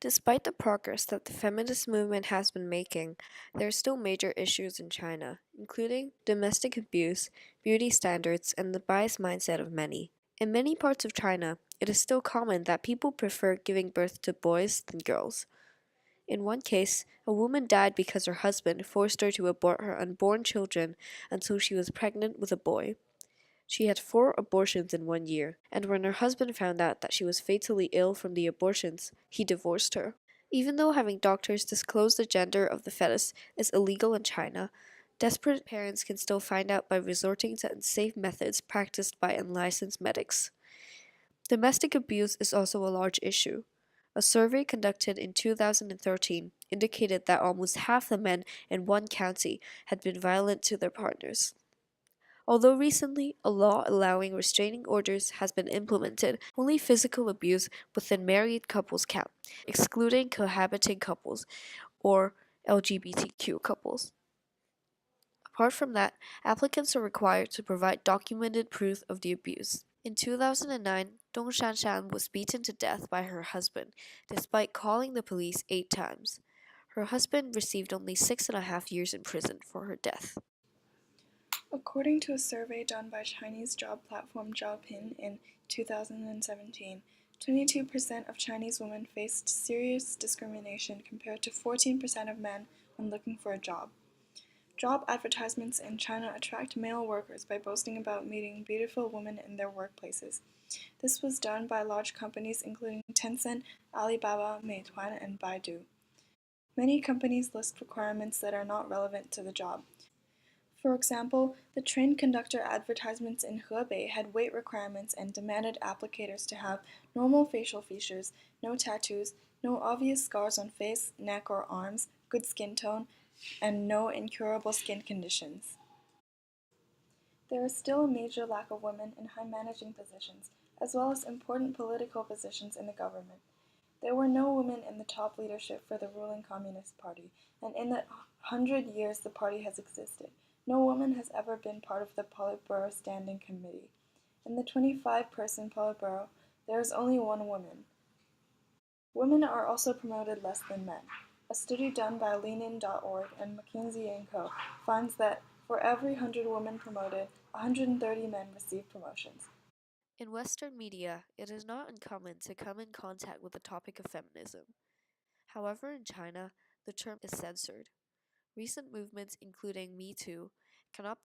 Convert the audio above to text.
Despite the progress that the feminist movement has been making, there are still major issues in China, including domestic abuse, beauty standards, and the biased mindset of many. In many parts of China, it is still common that people prefer giving birth to boys than girls. In one case, a woman died because her husband forced her to abort her unborn children until she was pregnant with a boy. She had 4 abortions in 1 year, and when her husband found out that she was fatally ill from the abortions, he divorced her. Even though having doctors disclose the gender of the fetus is illegal in China, desperate parents can still find out by resorting to unsafe methods practiced by unlicensed medics. Domestic abuse is also a large issue. A survey conducted in 2013 indicated that almost half the men in one county had been violent to their partners. Although recently a law allowing restraining orders has been implemented, only physical abuse within married couples count, excluding cohabiting couples or LGBTQ couples. Apart from that, applicants are required to provide documented proof of the abuse. In 2009, Dong Shanshan was beaten to death by her husband, despite calling the police 8 times. Her husband received only 6.5 years in prison for her death. According to a survey done by Chinese job platform Zhaopin in 2017, 22% of Chinese women faced serious discrimination compared to 14% of men when looking for a job. Job advertisements in China attract male workers by boasting about meeting beautiful women in their workplaces. This was done by large companies including Tencent, Alibaba, Meituan, and Baidu. Many companies list requirements that are not relevant to the job. For example, the train conductor advertisements in Hebei had weight requirements and demanded applicators to have normal facial features, no tattoos, no obvious scars on face, neck, or arms, good skin tone, and no incurable skin conditions. There is still a major lack of women in high managing positions, as well as important political positions in the government. There were no women in the top leadership for the ruling Communist Party, and in the 100 years the party has existed, no woman has ever been part of the Politburo Standing Committee. In the 25-person Politburo, there is only one woman. Women are also promoted less than men. A study done by Lenin.org and McKinsey & Co. finds that for every 100 women promoted, 130 men receive promotions. In Western media, it is not uncommon to come in contact with the topic of feminism. However, in China, the term is censored. Recent movements, including Me Too, cannot